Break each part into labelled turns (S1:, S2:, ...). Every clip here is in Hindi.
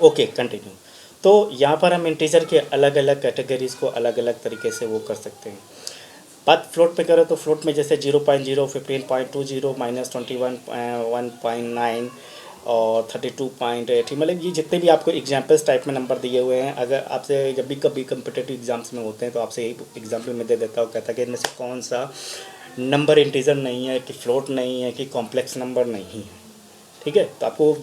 S1: Okay continue. तो यहाँ पर हम इंटीजर के अलग अलग कैटेगरीज को अलग अलग तरीके से वो कर सकते हैं। बात फ्लोट पे करें तो फ्लोट में जैसे 0.0, 15.20, -21, 1.9 और 32.8, मतलब ये जितने भी आपको एग्जाम्पल्स टाइप में नंबर दिए हुए हैं, अगर आपसे जब भी कभी कम्पिटेटिव एग्जाम्स में होते हैं तो आपसे यही एग्जाम्पल में दे देता हूँ, कहता है कि इनमें से कौन सा नंबर इंटीजर नहीं है, कि फ्लोट नहीं है, कि कॉम्प्लेक्स नंबर नहीं है। ठीक है, तो आपको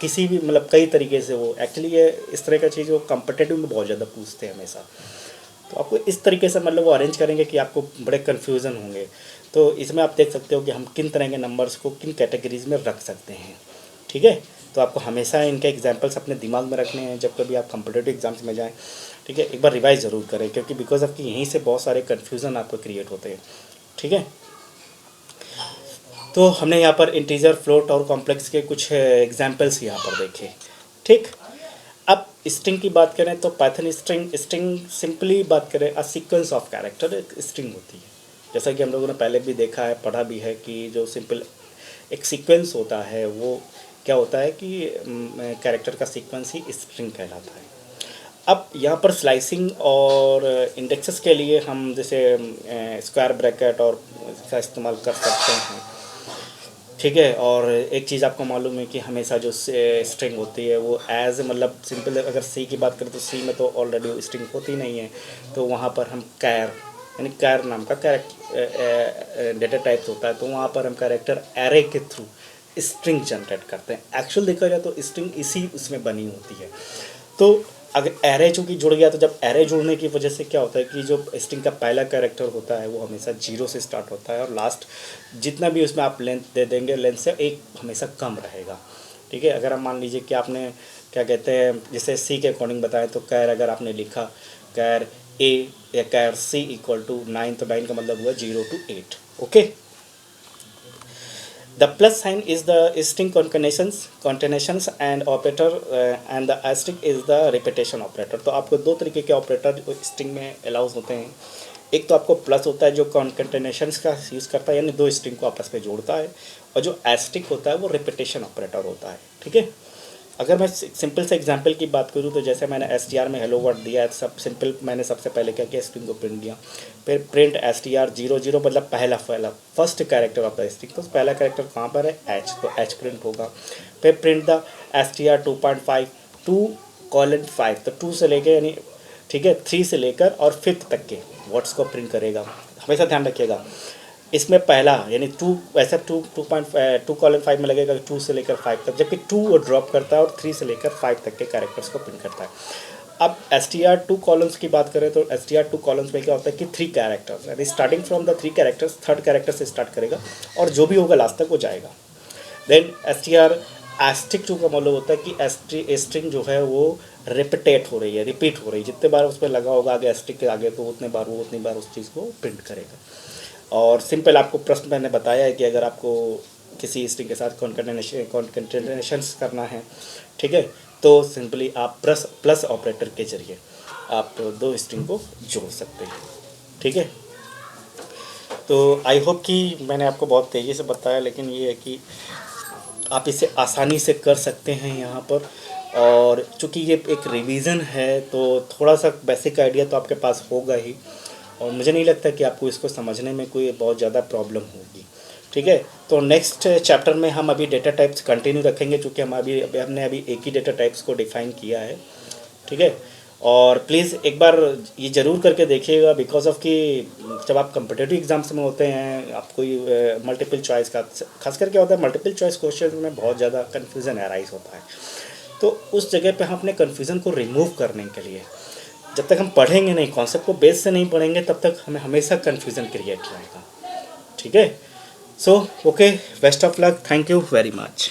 S1: किसी भी मतलब कई तरीके से वो एक्चुअली ये इस तरह का चीज़ वो कम्पिटेटिव में बहुत ज़्यादा पूछते हैं हमेशा। तो आपको इस तरीके से मतलब वो अरेंज करेंगे कि आपको बड़े कन्फ्यूज़न होंगे। तो इसमें आप देख सकते हो कि हम किन तरह के नंबर्स को किन कैटेगरीज में रख सकते हैं। ठीक है, तो आपको हमेशा इनके एग्जाम्पल्स अपने दिमाग में रखने हैं जब कभी आप कम्पिटेटिव एग्जाम्स में जाएँ। ठीक है, एक बार रिवाइज ज़रूर करें, क्योंकि बिकॉज आपकी यहीं से बहुत सारे कन्फ्यूज़न आपको क्रिएट होते हैं। ठीक है, तो हमने यहाँ पर इंटीजर, फ्लोट और कॉम्प्लेक्स के कुछ एग्जाम्पल्स यहाँ पर देखे। ठीक, अब स्ट्रिंग की बात करें तो पाइथन स्ट्रिंग सिंपली बात करें सीक्वेंस ऑफ कैरेक्टर एक स्ट्रिंग होती है। जैसा कि हम लोगों ने पहले भी देखा है, पढ़ा भी है कि जो सिंपल एक सीक्वेंस होता है वो क्या होता है कि कैरेक्टर का सीक्वेंस ही स्ट्रिंग कहलाता है। अब यहाँ पर स्लाइसिंग और इंडेक्सेस के लिए हम जैसे स्क्वायर ब्रैकेट और इसका इस्तेमाल कर सकते हैं। ठीक है, और एक चीज़ आपको मालूम है कि हमेशा जो स्ट्रिंग होती है वो एज मतलब सिंपल अगर सी की बात करें तो सी में तो ऑलरेडी स्ट्रिंग होती नहीं है, तो वहाँ पर हम कैर यानी कैर नाम का डेटा टाइप्स होता है, तो वहाँ पर हम कैरेक्टर एरे के थ्रू स्ट्रिंग जनरेट करते हैं। एक्चुअल देखा जाए तो स्ट्रिंग इसी उसमें बनी होती है। तो अगर एरे चूँकि जुड़ गया तो जब एरे जुड़ने की वजह से क्या होता है कि जो स्ट्रिंग का पहला कैरेक्टर होता है वो हमेशा 0 से स्टार्ट होता है और लास्ट जितना भी उसमें आप लेंथ दे देंगे लेंथ से एक हमेशा कम रहेगा। ठीक है, अगर आप मान लीजिए कि आपने क्या कहते हैं जैसे सी के अकॉर्डिंग बताएं तो कैर अगर आपने लिखा कैर ए या कैर सी इक्वल टू 9, तो 9 का मतलब हुआ 0 to 8। Okay, the plus sign is the string concatenations and operator and the asterisk is the repetition operator। तो आपको दो तरीके के ऑपरेटर स्ट्रिंग में अलाउज होते हैं। एक तो आपको प्लस होता है जो कॉन्केटेनेशंस का यूज़ करता है यानी दो स्ट्रिंग को आपस में जोड़ता है, और जो एस्टिक होता है वो रिपीटेशन ऑपरेटर होता है। ठीक है, अगर मैं सिंपल से एग्जांपल की बात करूँ तो जैसे मैंने एस में हेलो वर्ड दिया है, सब सिंपल मैंने सबसे पहले क्या किया स्ट्रिंग को प्रिंट किया, फिर प्रिंट STR00 मतलब पहला first character of the string, तो पहला कैरेक्टर कहाँ पर है H, तो H प्रिंट होगा। फिर प्रिंट द STR 2.5 2:5, तो 2 से लेकर यानी ठीक है 3 से लेकर और 5th तक के वर्ड्स को प्रिंट करेगा। हमेशा ध्यान रखिएगा इसमें पहला यानी 2 वैसे 2:5 में लगेगा 2 से लेकर 5 तक, जबकि 2 वो ड्रॉप करता है और 3 से लेकर 5 तक के कैरेक्टर्स को प्रिंट करता है। अब STR2 कॉलम्स की बात करें तो STR2 कॉलम्स में क्या होता है कि 3 कैरेक्टर्स यानी starting from the 3 characters third character से स्टार्ट करेगा और जो भी होगा लास्ट तक वो जाएगा। देन STR*2 का मतलब होता है कि स्ट्रिंग जो है वो रिपीट हो रही है, जितने बार उसमें लगा होगा आगे स्ट्रिंग के आगे तो उतनी बार उस चीज़ को प्रिंट करेगा। और सिंपल आपको प्रश्न मैंने बताया है कि अगर आपको किसी स्ट्रिंग के साथ कॉन्केटेनेशंस करना है, ठीक है, तो सिंपली आप प्लस ऑपरेटर के जरिए आप दो स्ट्रिंग को जोड़ सकते हैं। ठीक है, तो आई होप कि मैंने आपको बहुत तेज़ी से बताया, लेकिन ये है कि आप इसे आसानी से कर सकते हैं यहाँ पर। और चूँकि ये एक रिवीजन है तो थोड़ा सा बेसिक आइडिया तो आपके पास होगा ही, और मुझे नहीं लगता कि आपको इसको समझने में कोई बहुत ज़्यादा प्रॉब्लम होगी। ठीक है, तो नेक्स्ट चैप्टर में हम अभी डेटा टाइप्स कंटिन्यू रखेंगे, क्योंकि हमने अभी एक ही डेटा टाइप्स को डिफ़ाइन किया है। ठीक है, और प्लीज़ एक बार ये ज़रूर करके देखिएगा, बिकॉज ऑफ कि जब आप कम्पिटेटिव एग्जाम्स में होते हैं आप कोई मल्टीपल चॉइस का खासकर क्या होता है मल्टीपल चॉइस क्वेश्चन में बहुत ज़्यादा कन्फ्यूज़न अराइज होता है। तो उस जगह पे हम अपने कन्फ्यूज़न को रिमूव करने के लिए जब तक हम पढ़ेंगे नहीं, कॉन्सेप्ट को बेस से नहीं पढ़ेंगे, तब तक हमें हमेशा कन्फ्यूज़न क्रिएट रहेगा। ठीक है, so okay, best of luck, thank you very much.